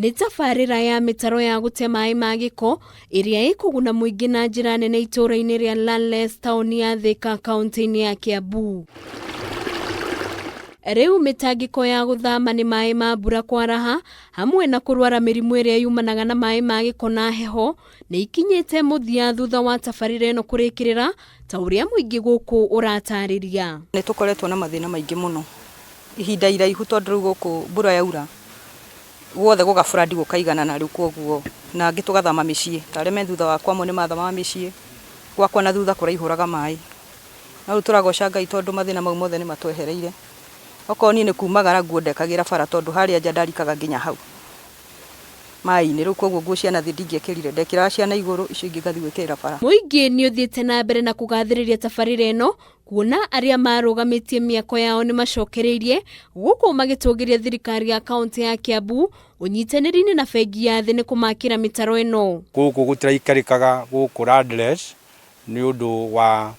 Nĩ tabaarira ya mitaro ya gute maai ma giiko iria ikuguna muingi na njira nene itũra-inĩ rĩa Landaless tauni ya Thika kaunti-ini ya Kiambu. Riu mitangiko ya guthama ni maai ma mbura kwaraha hamwe na kurwara mirimu iria yumanaga na maai ma giiko na heho ni ikinyite muthia thutha wa tabaarira ino kurikirira ta uria muingi guku uratariria. Ni tukoretwo na mathina maingi muno ihinda iraihu tondu riu guku mbura yaura guothe gugafuradi gukaigana na riu koguo na angi tugathama micii tareme thutha wakwa mo ni mathama micii gwakwa na thutha kuraihuraga maai na riu turagoca Ngai tondu mathina mau mothe ni matwehereire okoni ni kumagara nguondekagira bara tondu haria nja ndarikaga nginya hau maai ni riu koguo nguo ciana ndingĩekĩrire ndekĩra ciana igũrũ icio ingĩ ngathi gwĩkĩra bara. Muingi ni uthiĩte na mbere na kugathĩrĩria tabaarira ino kuona aria marugamitie miako yao ni macokereirie guku magitũgĩria thirikari ya kaunti ya Kiambu unyitaniri-ini na bengi ya thii ni kumakira mitaro ino. Guku gutiraikĩrĩkaga guku Landaless ni undu wa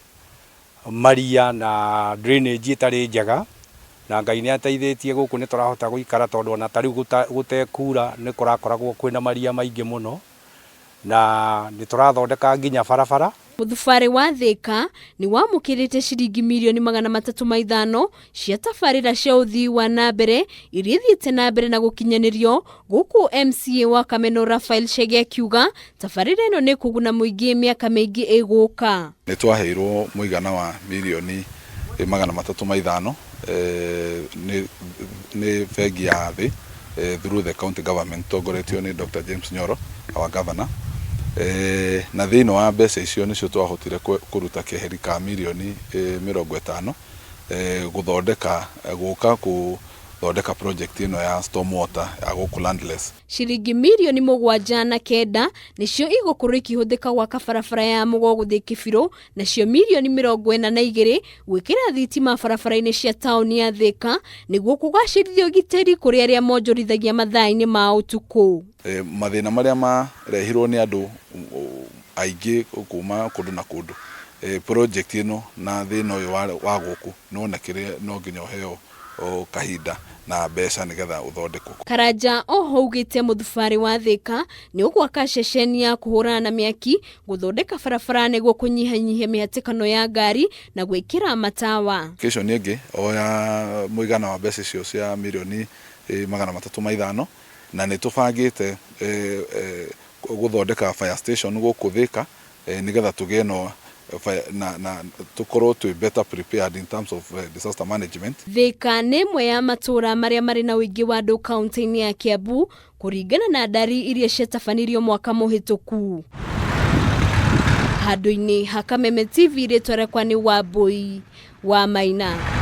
maria na drainage itari njega na Ngai ni ateithĩtie guku ni turahota guikara tondu ona tariu gutekura ni kurakoragwo kwina maria maingi muno na ni turathondeka nginya barabara. Muthubari wa Thika ni wamukirite ciringi mirioni 305 cia tabaarira cia uthii wa nambere iria thiĩte na mbere na gukinyanirio guku MCA wa Kameme Rafael Chege akiuga tabaarira ino ni kuguna muingi miaka mingi iguka. Ni twaheirwo muigana wa mirioni 305 ni bengi ya thii through the county government togoretio ni Dr. James Nyoro our governor na thĩinĩ wa mbeca icio nicio twahotire kuruta keheri ka mirioni 50 guthondeka project ino ya storm water ya guku Landaless. Ciringi mirioni 79 nicio igukorwo ikihũthĩka gwaka barabara ya Mugo guthii Kibiro nacio mirioni 42 gwĩkĩra thitima barabara-inĩ cia tauni ya Thika nĩguo kũgacĩrithia ũgitĩri kũrĩ arĩa monjorithagia mathaa-inĩ ma ũtukũ. Mathĩna marĩa marehirwo nĩ andũ aingĩ kuma kũndũ na kũndũ project ino na thĩna ũyũ wa gũkũ nonekire no nginya ũheo kahinda na mbeca nigetha uthondekwo. Karanja oho ugite muthubari wa Thika ni ugwaka ceceni ya kuhurana na miaki guthondeka barabara niguo kunyihanyihia mihatikano ya ngari na gwikira matawa. Kesho ni ĩngĩ oya muigana wa mbeca icio cia mirioni 305 na ni tubangite guthondeka fire station guku Thika nigetha tugie no na tukorwo twi better prepared in terms of disaster management. Thika ni imwe ya matura maria mari na uingi wa andu kaunti-ini ya Kiambu kuringana na ndari iria ciatabanirio mwaka muhituku. Handũ-inĩ ha Kameme TV ritwa rĩakwa ni Wambui wa Maina.